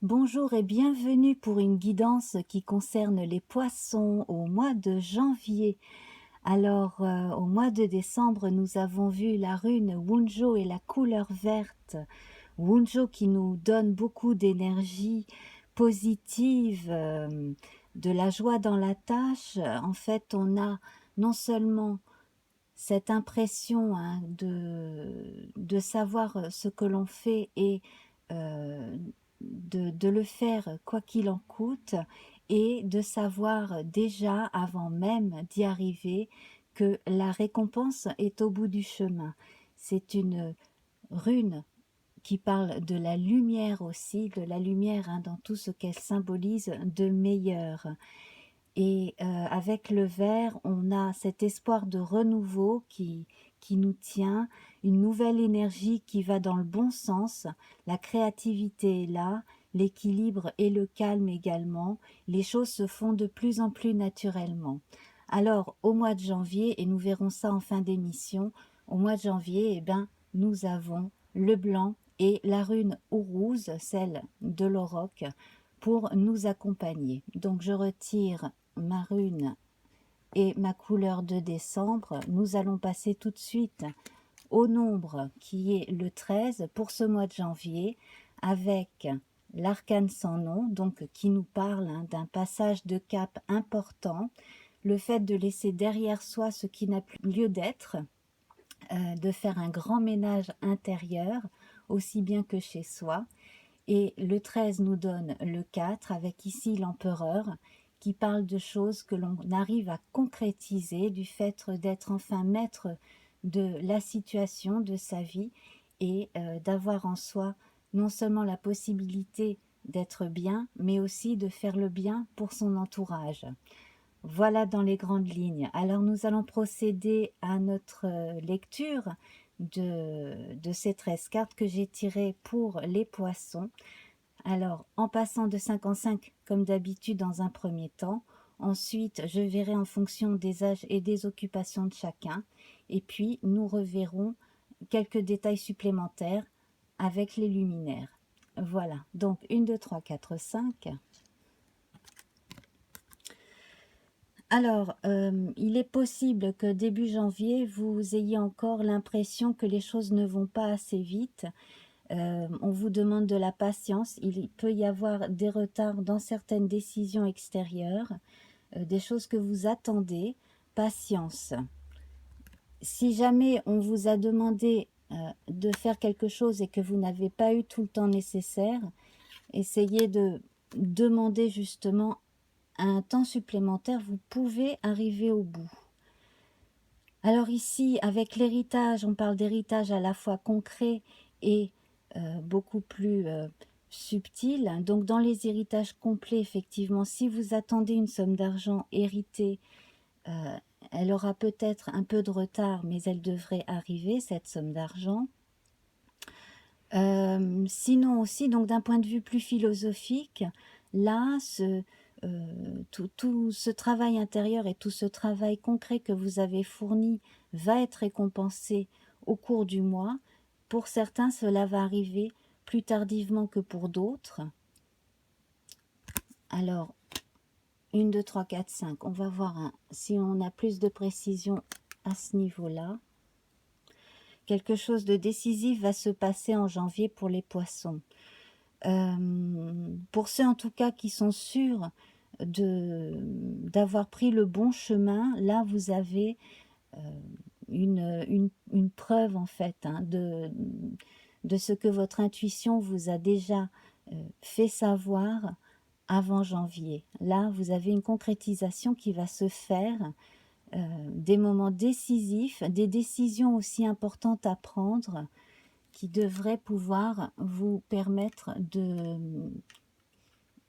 Bonjour et bienvenue pour une guidance qui concerne les poissons au mois de janvier. Alors, au mois de décembre, nous avons vu la rune Wunjo et la couleur verte. Wunjo qui nous donne beaucoup d'énergie positive, de la joie dans la tâche. En fait, on a non seulement cette impression hein, de savoir ce que l'on fait et de le faire quoi qu'il en coûte et de savoir déjà avant même d'y arriver que la récompense est au bout du chemin. C'est une rune qui parle de la lumière aussi, de la lumière hein, dans tout ce qu'elle symbolise de meilleur. Et avec le vert, on a cet espoir de renouveau qui nous tient, une nouvelle énergie qui va dans le bon sens, la créativité est là, l'équilibre et le calme également, les choses se font de plus en plus naturellement. Alors, au mois de janvier, et nous verrons ça en fin d'émission, au mois de janvier, eh ben, nous avons le blanc et la rune Ourouse, celle de l'auroch, pour nous accompagner. Donc je retire ma rune et ma couleur de décembre. Nous allons passer tout de suite au nombre qui est le 13 pour ce mois de janvier avec l'arcane sans nom, donc qui nous parle hein, d'un passage de cap important, le fait de laisser derrière soi ce qui n'a plus lieu d'être, de faire un grand ménage intérieur, aussi bien que chez soi. Et le 13 nous donne le 4 avec ici l'empereur qui parle de choses que l'on arrive à concrétiser du fait d'être enfin maître de la situation, de sa vie et d'avoir en soi non seulement la possibilité d'être bien, mais aussi de faire le bien pour son entourage. Voilà dans les grandes lignes. Alors nous allons procéder à notre lecture de ces 13 cartes que j'ai tirées pour les poissons. Alors, en passant de 5 en 5, comme d'habitude dans un premier temps. Ensuite, je verrai en fonction des âges et des occupations de chacun. Et puis, nous reverrons quelques détails supplémentaires avec les luminaires. Voilà, donc 1, 2, 3, 4, 5. Alors, il est possible que début janvier, vous ayez encore l'impression que les choses ne vont pas assez vite. On vous demande de la patience. Il peut y avoir des retards dans certaines décisions extérieures, des choses que vous attendez. Patience. Si jamais on vous a demandé de faire quelque chose et que vous n'avez pas eu tout le temps nécessaire, essayez de demander justement un temps supplémentaire. Vous pouvez arriver au bout. Alors ici, avec l'héritage, on parle d'héritage à la fois concret et beaucoup plus subtil. Donc dans les héritages complets, effectivement, si vous attendez une somme d'argent héritée, elle aura peut-être un peu de retard, mais elle devrait arriver, cette somme d'argent. Sinon aussi, donc d'un point de vue plus philosophique, là, tout ce travail intérieur et tout ce travail concret que vous avez fourni va être récompensé au cours du mois. Pour certains, cela va arriver plus tardivement que pour d'autres. Alors, 1, 2, 3, 4, 5. On va voir si on a plus de précision à ce niveau-là. Quelque chose de décisif va se passer en janvier pour les poissons. Pour ceux en tout cas qui sont sûrs d'avoir pris le bon chemin, là vous avez une preuve en fait hein, de ce que votre intuition vous a déjà fait savoir avant janvier. Là vous avez une concrétisation qui va se faire, des moments décisifs, des décisions aussi importantes à prendre qui devraient pouvoir vous permettre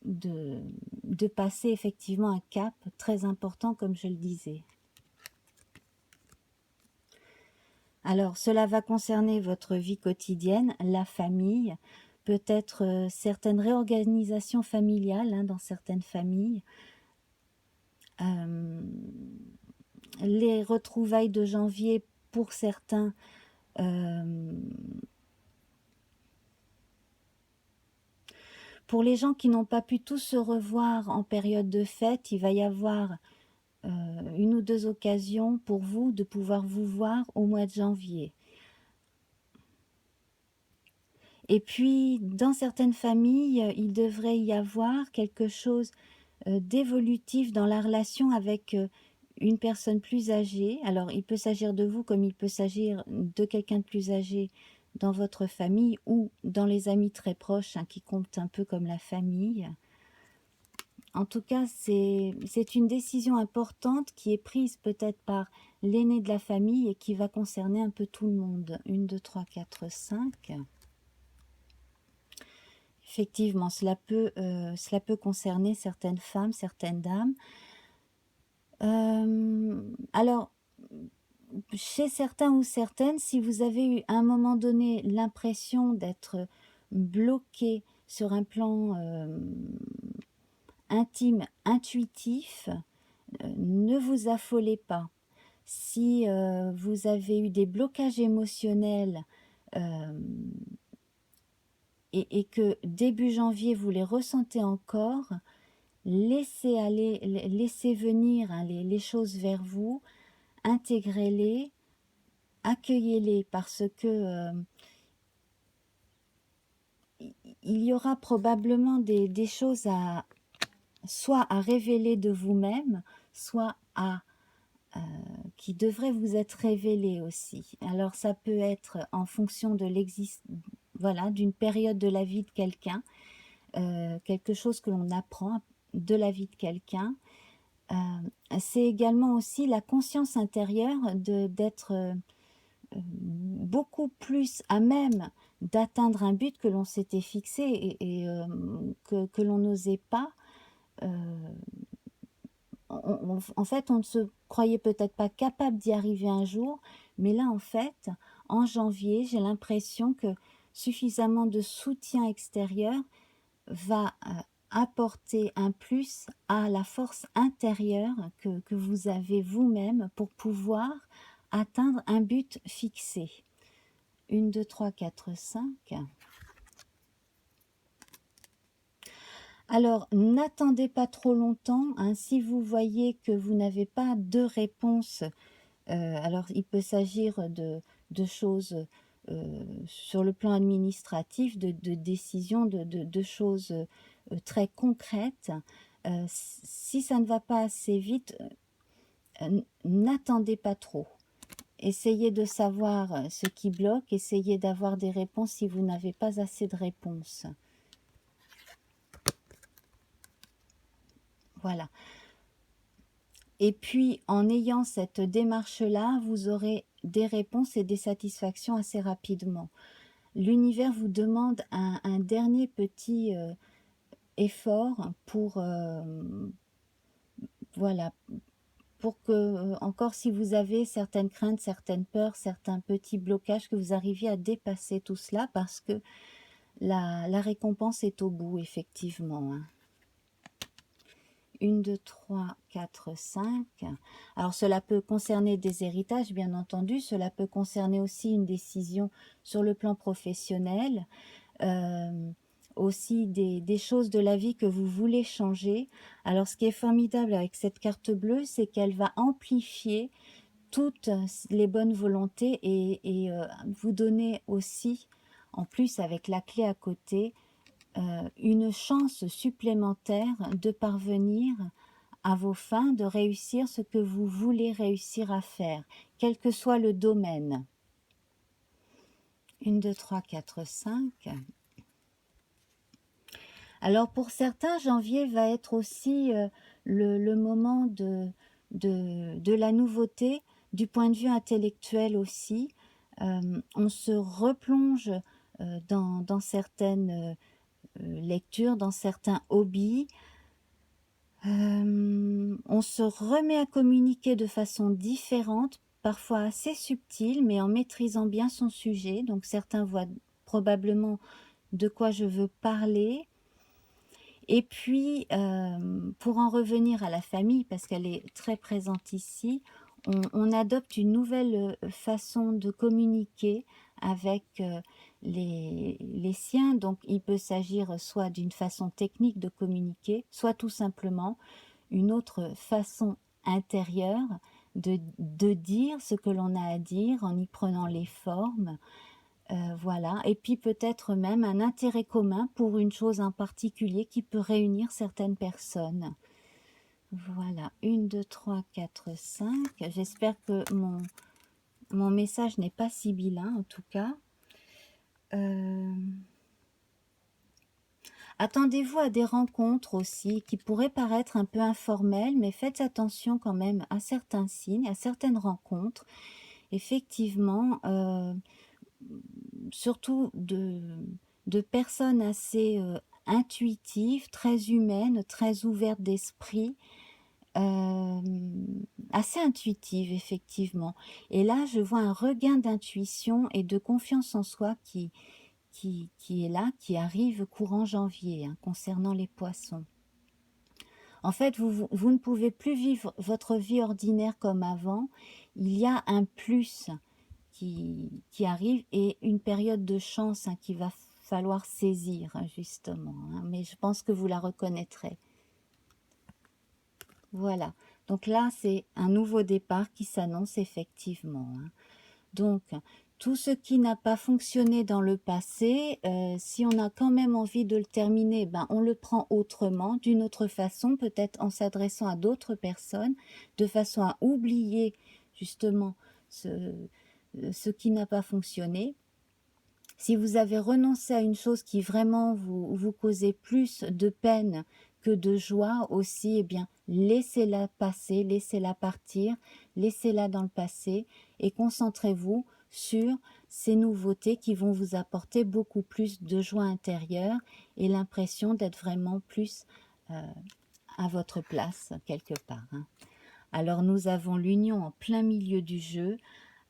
de passer effectivement un cap très important comme je le disais. Alors cela va concerner votre vie quotidienne, la famille, peut-être certaines réorganisations familiales hein, dans certaines familles, les retrouvailles de janvier pour certains, Pour les gens qui n'ont pas pu tous se revoir en période de fête, il va y avoir une ou deux occasions pour vous de pouvoir vous voir au mois de janvier. Et puis, dans certaines familles, il devrait y avoir quelque chose d'évolutif dans la relation avec une personne plus âgée. Alors, il peut s'agir de vous comme il peut s'agir de quelqu'un de plus âgé dans votre famille ou dans les amis très proches, hein, qui comptent un peu comme la famille. En tout cas, c'est une décision importante qui est prise peut-être par l'aîné de la famille et qui va concerner un peu tout le monde. 1, 2, 3, 4, 5. Effectivement, cela peut concerner certaines femmes, certaines dames. Alors, chez certains ou certaines, si vous avez eu à un moment donné l'impression d'être bloqué sur un plan intime, intuitif, ne vous affolez pas. Si vous avez eu des blocages émotionnels et que début janvier vous les ressentez encore, laissez aller, laissez venir, hein, les choses vers vous, intégrez-les, accueillez-les parce que il y aura probablement des choses soit à révéler de vous-même, soit qui devraient vous être révélées aussi. Alors ça peut être en fonction de voilà, d'une période de la vie de quelqu'un, quelque chose que l'on apprend de la vie de quelqu'un. C'est également aussi la conscience intérieure d'être beaucoup plus à même d'atteindre un but que l'on s'était fixé et que l'on n'osait pas. En fait, on ne se croyait peut-être pas capable d'y arriver un jour, mais là, en fait, en janvier, j'ai l'impression que suffisamment de soutien extérieur va apporter un plus à la force intérieure que vous avez vous-même pour pouvoir atteindre un but fixé. 1, 2, 3, 4, 5. Alors, n'attendez pas trop longtemps, hein, si vous voyez que vous n'avez pas de réponse, alors il peut s'agir de choses sur le plan administratif, de décisions, de choses très concrètes. Si ça ne va pas assez vite, n'attendez pas trop. Essayez de savoir ce qui bloque, essayez d'avoir des réponses si vous n'avez pas assez de réponses. Voilà. Et puis, en ayant cette démarche-là, vous aurez des réponses et des satisfactions assez rapidement. L'univers vous demande un dernier petit effort pour, voilà, pour que, encore si vous avez certaines craintes, certaines peurs, certains petits blocages, que vous arriviez à dépasser tout cela parce que la récompense est au bout, effectivement. 1, 2, 3, 4, 5. Alors cela peut concerner des héritages, bien entendu. Cela peut concerner aussi une décision sur le plan professionnel. Aussi des choses de la vie que vous voulez changer. Alors ce qui est formidable avec cette carte bleue, c'est qu'elle va amplifier toutes les bonnes volontés et vous donner aussi, en plus avec la clé à côté, une chance supplémentaire de parvenir à vos fins, de réussir ce que vous voulez réussir à faire, quel que soit le domaine. 1, 2, 3, 4, 5. Alors pour certains, janvier va être aussi le moment de la nouveauté, du point de vue intellectuel aussi. On se replonge dans certaines lectures, dans certains hobbies. On se remet à communiquer de façon différente, parfois assez subtile, mais en maîtrisant bien son sujet. Donc certains voient probablement de quoi je veux parler. Et puis, pour en revenir à la famille, parce qu'elle est très présente ici, on adopte une nouvelle façon de communiquer avec les siens. Donc il peut s'agir soit d'une façon technique de communiquer, soit tout simplement une autre façon intérieure de dire ce que l'on a à dire en y prenant les formes. Voilà, et puis peut-être même un intérêt commun pour une chose en particulier qui peut réunir certaines personnes. Voilà, 1, 2, 3, 4, 5. J'espère que mon message n'est pas sibyllin en tout cas. Attendez-vous à des rencontres aussi qui pourraient paraître un peu informelles, mais faites attention quand même à certains signes, à certaines rencontres. Effectivement, surtout de personnes assez intuitives, très humaines, très ouvertes d'esprit, assez intuitives effectivement. Et là, je vois un regain d'intuition et de confiance en soi qui est là, qui arrive courant janvier, hein, concernant les poissons. En fait, vous ne pouvez plus vivre votre vie ordinaire comme avant. Il y a un plus qui arrive et une période de chance, hein, qu'il va falloir saisir, hein, justement. Hein, mais je pense que vous la reconnaîtrez. Voilà. Donc là, c'est un nouveau départ qui s'annonce effectivement. Hein. Donc, tout ce qui n'a pas fonctionné dans le passé, si on a quand même envie de le terminer, ben, on le prend autrement, d'une autre façon, peut-être en s'adressant à d'autres personnes, de façon à oublier justement ce qui n'a pas fonctionné. Si vous avez renoncé à une chose qui vraiment vous causait plus de peine que de joie aussi, eh bien, laissez-la passer, laissez-la partir, laissez-la dans le passé et concentrez-vous sur ces nouveautés qui vont vous apporter beaucoup plus de joie intérieure et l'impression d'être vraiment plus à votre place quelque part. Hein. Alors nous avons l'union en plein milieu du jeu.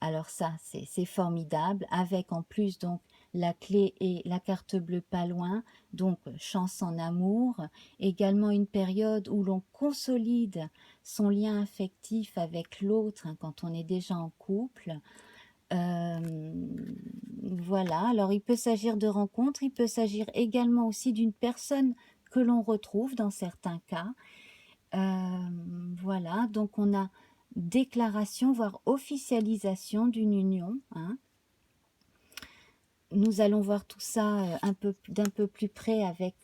Alors ça, c'est formidable, avec en plus donc la clé et la carte bleue pas loin, donc chance en amour, également une période où l'on consolide son lien affectif avec l'autre, hein, quand on est déjà en couple. Voilà, alors il peut s'agir de rencontres, il peut s'agir également aussi d'une personne que l'on retrouve dans certains cas. Voilà, donc on a déclaration, voire officialisation d'une union. Hein. Nous allons voir tout ça d'un peu plus près avec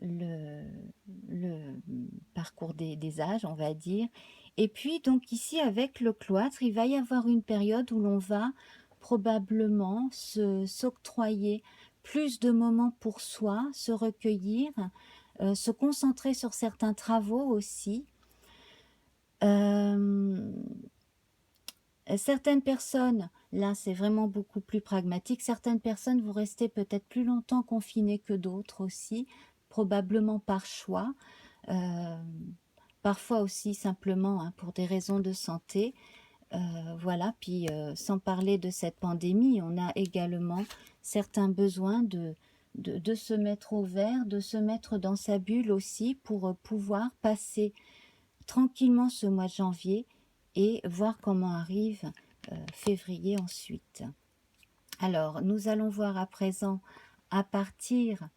le parcours des âges, on va dire. Et puis, donc ici, avec le cloître, il va y avoir une période où l'on va probablement s'octroyer plus de moments pour soi, se recueillir, se concentrer sur certains travaux aussi. Certaines personnes, là c'est vraiment beaucoup plus pragmatique, certaines personnes vont rester peut-être plus longtemps confinées que d'autres aussi, probablement par choix, parfois aussi simplement, hein, pour des raisons de santé. Voilà, puis sans parler de cette pandémie, on a également certains besoins de se mettre au vert, de se mettre dans sa bulle aussi pour pouvoir passer tranquillement ce mois de janvier et voir comment arrive février ensuite. Alors, nous allons voir à présent à partir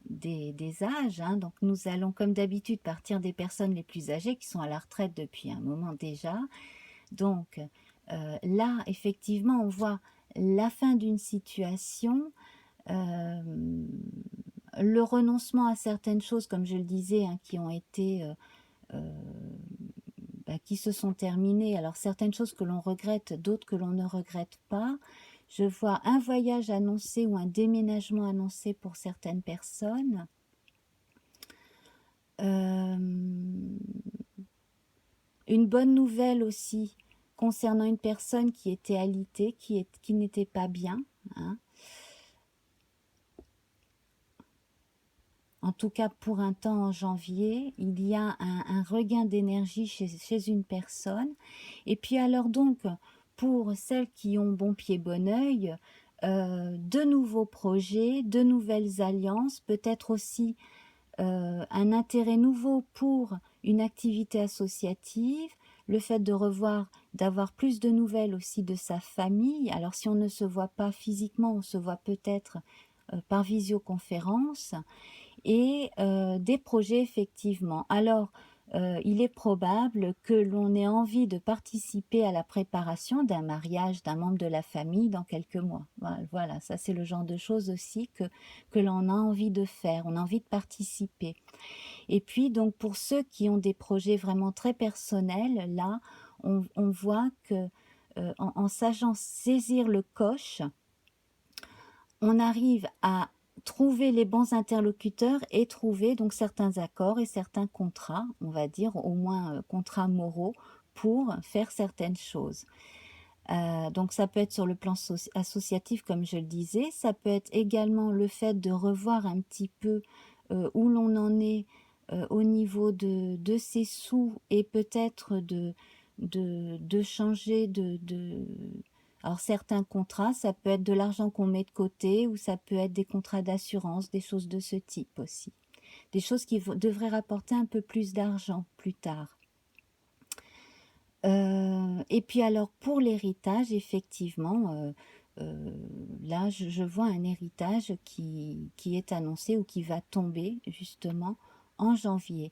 des âges. Hein, donc, nous allons comme d'habitude partir des personnes les plus âgées qui sont à la retraite depuis un moment déjà. Donc, là, effectivement, on voit la fin d'une situation, le renoncement à certaines choses, comme je le disais, hein, qui ont été... qui se sont terminées. Alors certaines choses que l'on regrette, d'autres que l'on ne regrette pas. Je vois un voyage annoncé ou un déménagement annoncé pour certaines personnes. Une bonne nouvelle aussi concernant une personne qui était alitée, qui n'était pas bien. Hein. En tout cas, pour un temps en janvier, il y a un regain d'énergie chez une personne. Et puis alors donc, pour celles qui ont bon pied, bon oeil, de nouveaux projets, de nouvelles alliances, peut-être aussi un intérêt nouveau pour une activité associative, le fait de revoir, d'avoir plus de nouvelles aussi de sa famille. Alors si on ne se voit pas physiquement, on se voit peut-être par visioconférence, et des projets effectivement. Alors, il est probable que l'on ait envie de participer à la préparation d'un mariage d'un membre de la famille dans quelques mois. Voilà, ça c'est le genre de choses aussi que l'on a envie de faire, on a envie de participer. Et puis donc pour ceux qui ont des projets vraiment très personnels, là, on voit que en sachant saisir le coche, on arrive à trouver les bons interlocuteurs et trouver donc certains accords et certains contrats, on va dire au moins contrats moraux, pour faire certaines choses. Donc ça peut être sur le plan associatif, comme je le disais, ça peut être également le fait de revoir un petit peu où l'on en est au niveau de ses sous, et peut-être de changer Alors certains contrats, ça peut être de l'argent qu'on met de côté, ou ça peut être des contrats d'assurance, des choses de ce type aussi. Des choses qui devraient rapporter un peu plus d'argent plus tard. Et puis alors pour l'héritage, effectivement, là je vois un héritage qui est annoncé ou qui va tomber justement en janvier.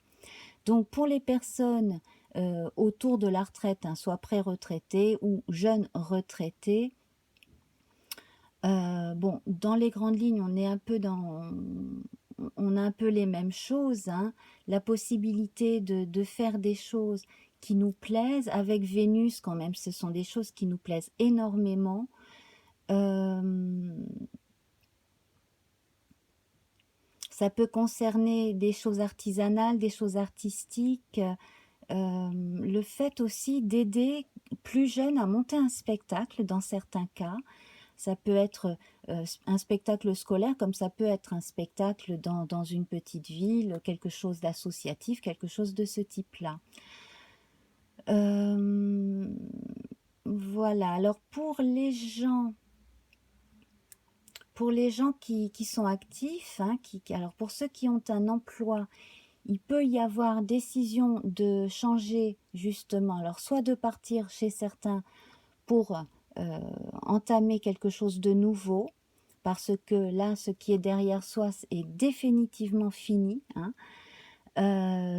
Donc pour les personnes autour de la retraite, hein, soit pré-retraités ou jeunes retraités, bon, dans les grandes lignes, on a un peu les mêmes choses, hein. La possibilité de faire des choses qui nous plaisent, avec Vénus quand même, ce sont des choses qui nous plaisent énormément. Ça peut concerner des choses artisanales, des choses artistiques, le fait aussi d'aider plus jeunes à monter un spectacle dans certains cas. Ça peut être un spectacle scolaire, comme ça peut être un spectacle dans une petite ville, quelque chose d'associatif, quelque chose de ce type-là. Voilà, alors pour les gens qui sont actifs, hein, alors pour ceux qui ont un emploi, il peut y avoir décision de changer justement, alors soit de partir chez certains pour entamer quelque chose de nouveau, parce que là, ce qui est derrière soi est définitivement fini, hein.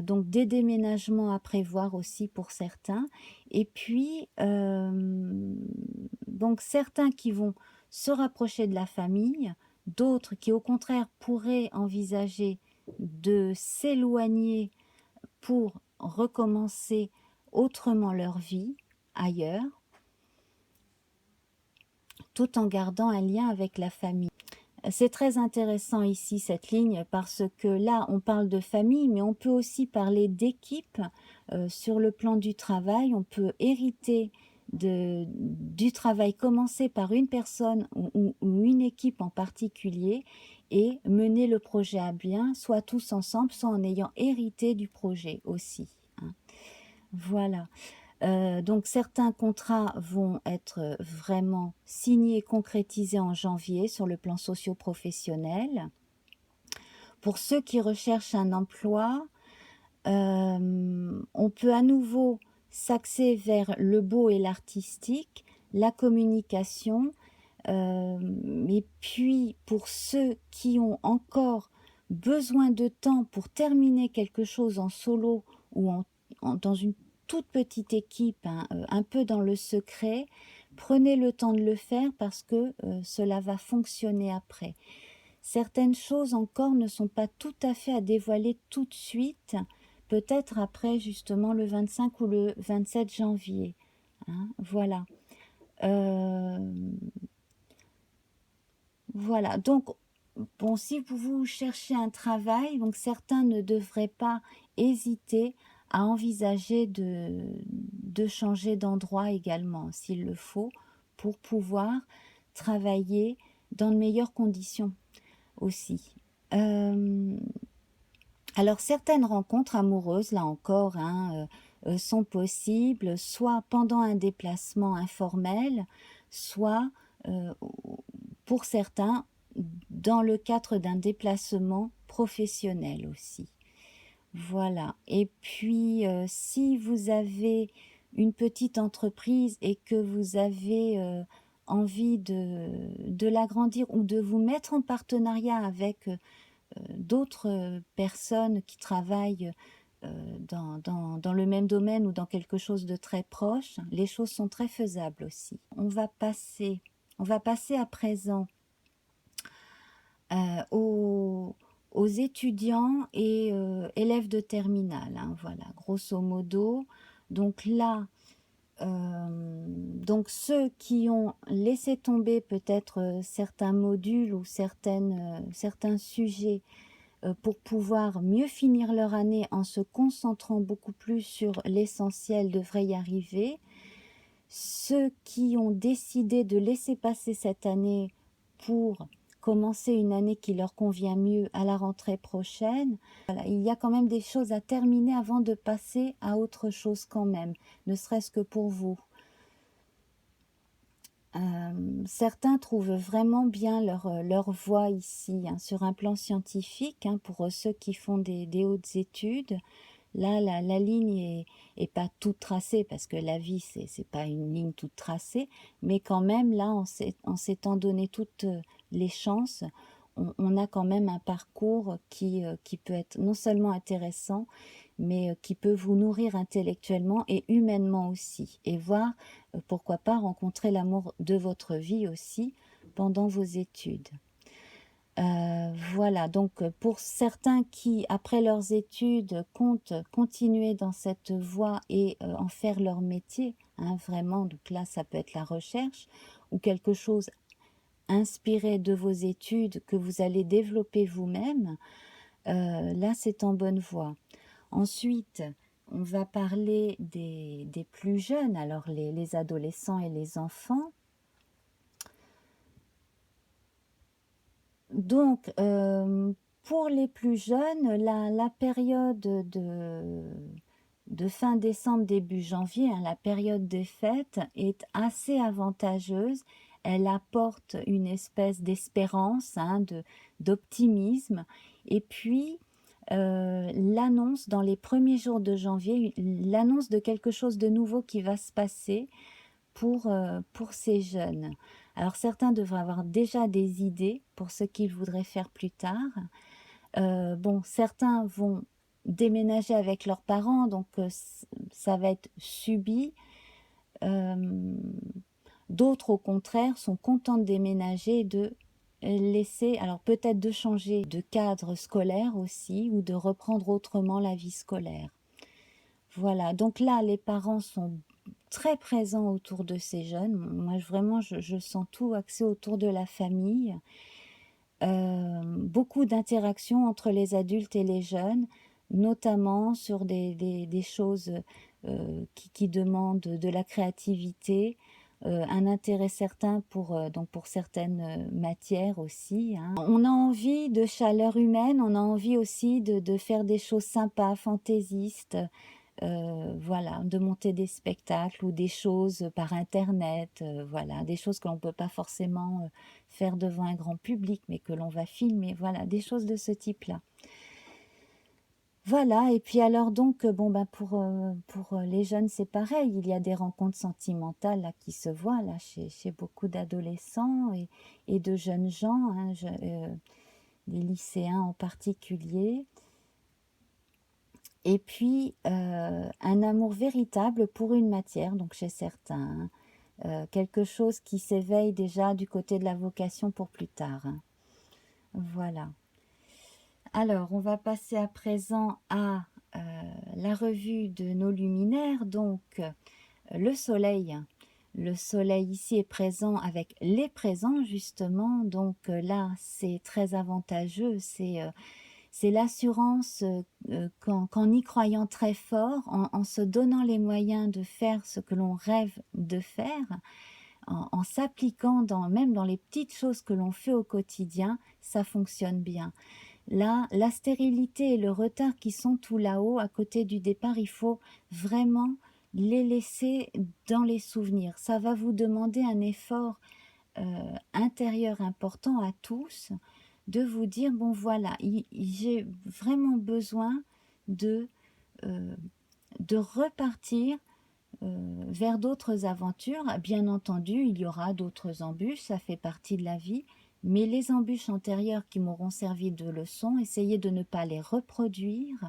Donc des déménagements à prévoir aussi pour certains. Et puis, donc certains qui vont se rapprocher de la famille, d'autres qui au contraire pourraient envisager de s'éloigner pour recommencer autrement leur vie ailleurs, tout en gardant un lien avec la famille. C'est très intéressant ici cette ligne, parce que là on parle de famille, mais on peut aussi parler d'équipe. Sur le plan du travail, on peut hériter du travail commencé par une personne ou une équipe en particulier, et mener le projet à bien, soit tous ensemble, soit en ayant hérité du projet aussi, hein. Voilà. Donc certains contrats vont être vraiment signés, concrétisés en janvier sur le plan socio-professionnel. Pour ceux qui recherchent un emploi, on peut à nouveau s'axer vers le beau et l'artistique, la communication. Et puis pour ceux qui ont encore besoin de temps pour terminer quelque chose en solo, ou dans une toute petite équipe, hein, un peu dans le secret, prenez le temps de le faire, parce que cela va fonctionner après. Certaines choses encore ne sont pas tout à fait à dévoiler tout de suite, peut-être après justement le 25 ou le 27 janvier, hein, voilà. Voilà, donc bon, si vous cherchez un travail, donc certains ne devraient pas hésiter à envisager de changer d'endroit également, s'il le faut, pour pouvoir travailler dans de meilleures conditions aussi. Alors certaines rencontres amoureuses, là encore, hein, sont possibles, soit pendant un déplacement informel, soit pour certains dans le cadre d'un déplacement professionnel aussi. Voilà. Et puis si vous avez une petite entreprise et que vous avez envie de l'agrandir ou de vous mettre en partenariat avec d'autres personnes qui travaillent dans le même domaine ou dans quelque chose de très proche, les choses sont très faisables aussi. On va passer à présent aux étudiants et élèves de terminale, hein, voilà, grosso modo. Donc là, donc ceux qui ont laissé tomber peut-être certains modules ou certains sujets pour pouvoir mieux finir leur année en se concentrant beaucoup plus sur l'essentiel devraient y arriver. Ceux qui ont décidé de laisser passer cette année pour commencer une année qui leur convient mieux à la rentrée prochaine, voilà, il y a quand même des choses à terminer avant de passer à autre chose quand même, ne serait-ce que pour vous. Certains trouvent vraiment bien leur voie ici, hein, sur un plan scientifique, hein, pour ceux qui font des hautes études. Là, la ligne est pas toute tracée, parce que la vie, c'est pas une ligne toute tracée, mais quand même, là, en s'étant donné toutes les chances, on a quand même un parcours qui peut être non seulement intéressant, mais qui peut vous nourrir intellectuellement et humainement aussi, et voir, pourquoi pas, rencontrer l'amour de votre vie aussi pendant vos études. Voilà, donc pour certains qui, après leurs études, comptent continuer dans cette voie et en faire leur métier, hein, vraiment, donc là, ça peut être la recherche ou quelque chose inspiré de vos études que vous allez développer vous-même, là, c'est en bonne voie. Ensuite, on va parler des plus jeunes, alors les adolescents et les enfants. Donc, pour les plus jeunes, la période de fin décembre, début janvier, hein, la période des fêtes, est assez avantageuse. Elle apporte une espèce d'espérance, hein, d'optimisme. Et puis, l'annonce dans les premiers jours de janvier, l'annonce de quelque chose de nouveau qui va se passer pour ces jeunes. Alors certains devraient avoir déjà des idées pour ce qu'ils voudraient faire plus tard. Bon, certains vont déménager avec leurs parents, donc ça va être subi. D'autres, au contraire, sont contents de déménager et de laisser, alors peut-être de changer de cadre scolaire aussi, ou de reprendre autrement la vie scolaire. Voilà, donc là, les parents sont très présents autour de ces jeunes. Moi, vraiment, je sens tout axé autour de la famille. Beaucoup d'interactions entre les adultes et les jeunes, notamment sur des choses qui demandent de la créativité, un intérêt certain donc pour certaines matières aussi, hein. On a envie de chaleur humaine, on a envie aussi de faire des choses sympas, fantaisistes, voilà, de monter des spectacles ou des choses par internet, voilà, des choses que l'on ne peut pas forcément faire devant un grand public, mais que l'on va filmer, voilà, des choses de ce type-là. Voilà, et puis alors donc, bon, ben pour les jeunes, c'est pareil, il y a des rencontres sentimentales là, qui se voient là, chez beaucoup d'adolescents et de jeunes gens, hein, des lycéens en particulier. Et puis, un amour véritable pour une matière, donc chez certains, hein, quelque chose qui s'éveille déjà du côté de la vocation pour plus tard, hein. Voilà. Alors, on va passer à présent à la revue de nos luminaires, donc le soleil. Le soleil ici est présent avec les présents, justement, donc là, c'est très avantageux, c'est l'assurance qu'en y croyant très fort, en se donnant les moyens de faire ce que l'on rêve de faire, en s'appliquant même dans les petites choses que l'on fait au quotidien, ça fonctionne bien. Là, la stérilité et le retard qui sont tout là-haut, à côté du départ, il faut vraiment les laisser dans les souvenirs. Ça va vous demander un effort intérieur important à tous, de vous dire, bon voilà, j'ai vraiment besoin de repartir vers d'autres aventures. Bien entendu, il y aura d'autres embûches, ça fait partie de la vie, mais les embûches antérieures qui m'auront servi de leçon, essayez de ne pas les reproduire.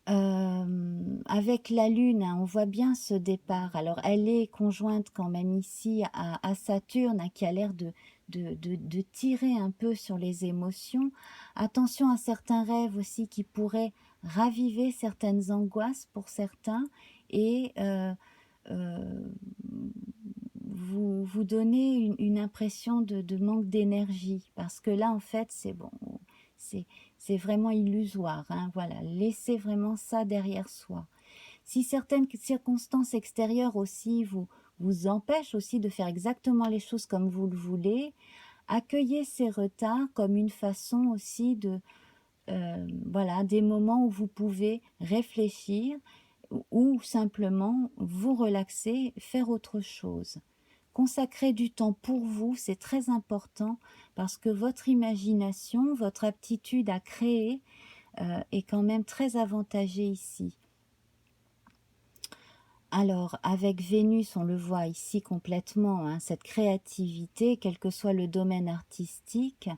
Avec la Lune, hein, on voit bien ce départ. Alors, elle est conjointe quand même ici à Saturne, hein, qui a l'air de tirer un peu sur les émotions. Attention à certains rêves aussi qui pourraient raviver certaines angoisses pour certains et vous donner une impression de manque d'énergie. Parce que là, en fait, c'est bon, c'est vraiment illusoire, hein, voilà, laissez vraiment ça derrière soi. Si certaines circonstances extérieures aussi vous empêchent aussi de faire exactement les choses comme vous le voulez, accueillez ces retards comme une façon aussi de, voilà, des moments où vous pouvez réfléchir ou simplement vous relaxer, faire autre chose. Consacrer du temps pour vous, c'est très important parce que votre imagination, votre aptitude à créer est quand même très avantagée ici. Alors, avec Vénus, on le voit ici complètement, hein, cette créativité, quel que soit le domaine artistique,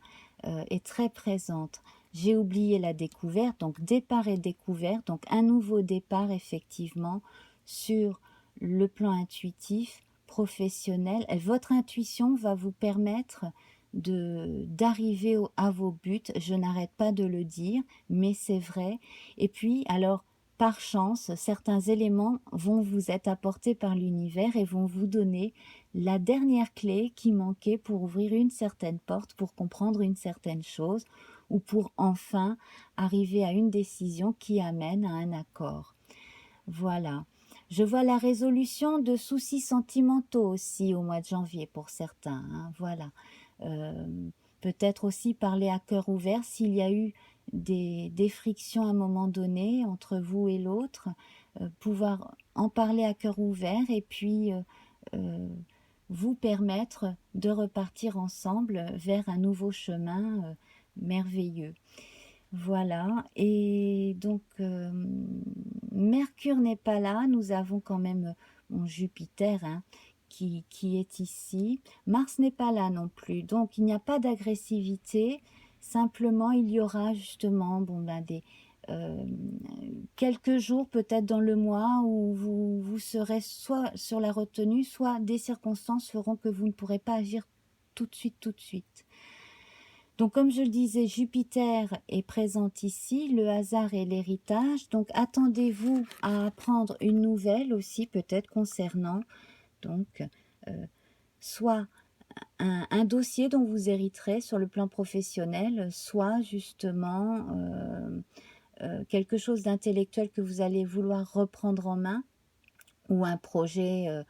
est très présente. J'ai oublié la découverte, donc départ et découverte, donc un nouveau départ effectivement sur le plan intuitif, professionnel. Et votre intuition va vous permettre d'arriver à vos buts. Je n'arrête pas de le dire, mais c'est vrai. Et puis, alors, par chance, certains éléments vont vous être apportés par l'univers et vont vous donner la dernière clé qui manquait pour ouvrir une certaine porte, pour comprendre une certaine chose ou pour enfin arriver à une décision qui amène à un accord. Voilà. Je vois la résolution de soucis sentimentaux aussi au mois de janvier pour certains, hein, voilà. Peut-être aussi parler à cœur ouvert s'il y a eu des frictions à un moment donné entre vous et l'autre, pouvoir en parler à cœur ouvert et puis vous permettre de repartir ensemble vers un nouveau chemin merveilleux. Voilà, et donc Mercure n'est pas là, nous avons quand même Jupiter, hein, qui est ici. Mars n'est pas là non plus, donc il n'y a pas d'agressivité, simplement il y aura justement quelques jours peut-être dans le mois où vous serez soit sur la retenue, soit des circonstances feront que vous ne pourrez pas agir tout de suite. Donc, comme je le disais, Jupiter est présent ici, le hasard et l'héritage. Donc, attendez-vous à apprendre une nouvelle aussi, peut-être concernant, donc, soit un dossier dont vous hériterez sur le plan professionnel, soit justement quelque chose d'intellectuel que vous allez vouloir reprendre en main, ou un projet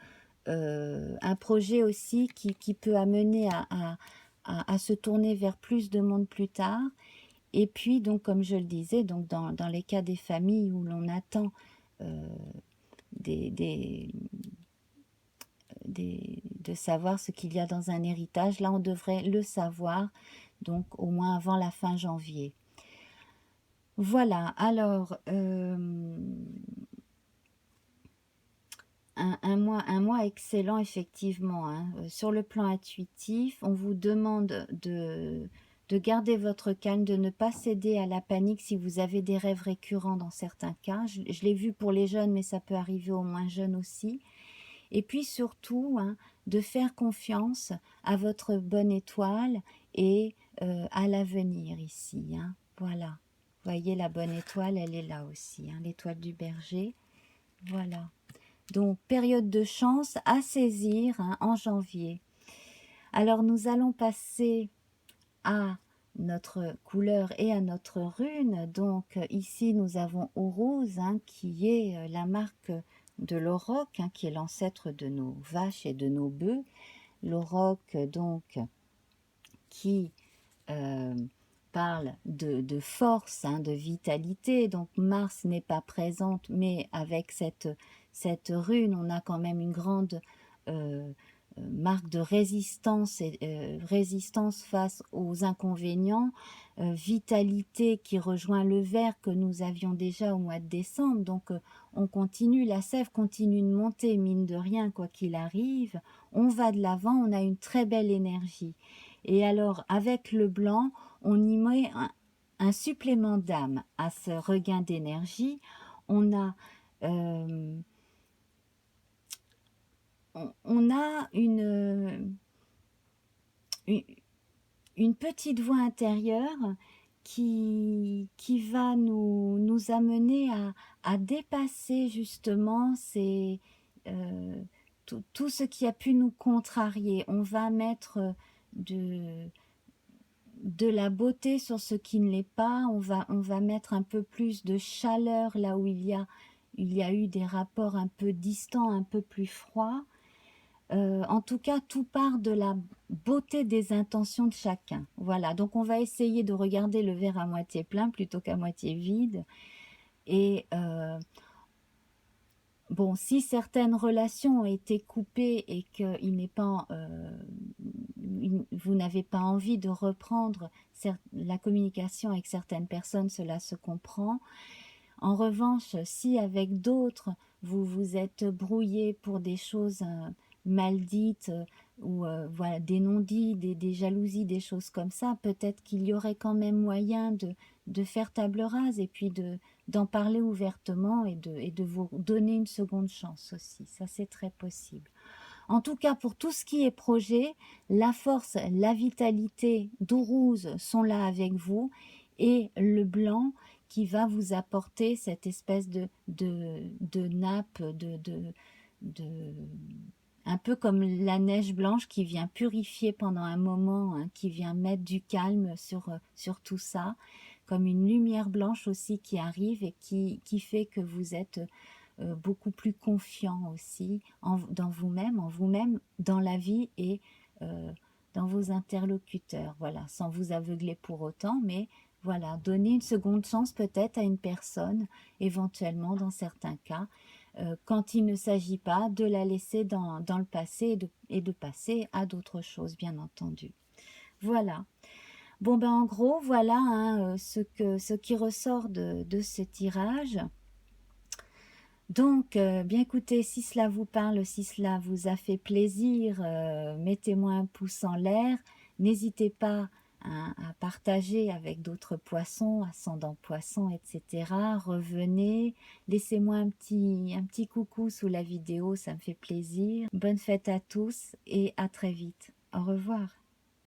aussi qui peut amener à se tourner vers plus de monde plus tard. Et puis, donc, comme je le disais, donc dans les cas des familles où l'on attend de savoir ce qu'il y a dans un héritage, là, on devrait le savoir, donc au moins avant la fin janvier. Voilà, alors, un mois excellent, effectivement, hein. Sur le plan intuitif, on vous demande de garder votre calme, de ne pas céder à la panique si vous avez des rêves récurrents dans certains cas. Je l'ai vu pour les jeunes, mais ça peut arriver aux moins jeunes aussi. Et puis surtout, hein, de faire confiance à votre bonne étoile et à l'avenir ici, hein. Voilà. Vous voyez, la bonne étoile, elle est là aussi, hein, l'étoile du berger. Voilà. Donc, période de chance à saisir, hein, en janvier. Alors, nous allons passer à notre couleur et à notre rune. Donc, ici, nous avons Orose, hein, qui est la marque de l'auroch, hein, qui est l'ancêtre de nos vaches et de nos bœufs. L'auroch, donc, qui parle de force, hein, de vitalité. Donc, Mars n'est pas présente, mais avec cette rune, on a quand même une grande marque de résistance, résistance face aux inconvénients, vitalité qui rejoint le vert que nous avions déjà au mois de décembre. Donc on continue, la sève continue de monter, mine de rien, quoi qu'il arrive. On va de l'avant, on a une très belle énergie. Et alors avec le blanc, on y met un supplément d'âme à ce regain d'énergie. On a... on a une petite voix intérieure qui va nous amener à dépasser justement tout ce qui a pu nous contrarier. On va mettre de la beauté sur ce qui ne l'est pas, on va mettre un peu plus de chaleur là où il y a eu des rapports un peu distants, un peu plus froids. En tout cas, tout part de la beauté des intentions de chacun. Voilà, donc on va essayer de regarder le verre à moitié plein plutôt qu'à moitié vide. Et bon, si certaines relations ont été coupées et que vous n'avez pas envie de reprendre la communication avec certaines personnes, cela se comprend. En revanche, si avec d'autres, vous vous êtes brouillé pour des choses mal dites ou voilà, des non-dits, des jalousies, des choses comme ça, peut-être qu'il y aurait quand même moyen de faire table rase et puis d'en parler ouvertement et de vous donner une seconde chance aussi. Ça, c'est très possible. En tout cas, pour tout ce qui est projet, la force, la vitalité d'Ourouse sont là avec vous et le blanc qui va vous apporter cette espèce de nappe, un peu comme la neige blanche qui vient purifier pendant un moment, hein, qui vient mettre du calme sur tout ça, comme une lumière blanche aussi qui arrive et qui fait que vous êtes beaucoup plus confiant aussi dans vous-même, dans la vie et dans vos interlocuteurs. Voilà, sans vous aveugler pour autant, mais voilà, donner une seconde chance peut-être à une personne, éventuellement dans certains cas, quand il ne s'agit pas de la laisser dans le passé et de passer à d'autres choses, bien entendu. Voilà. Bon, ben en gros, voilà hein, ce qui ressort de ce tirage. Donc, bien écoutez, si cela vous parle, si cela vous a fait plaisir, mettez-moi un pouce en l'air. N'hésitez pas à partager avec d'autres poissons, ascendant poisson, etc. Revenez, laissez-moi un petit coucou sous la vidéo, ça me fait plaisir. Bonne fête à tous et à très vite. Au revoir.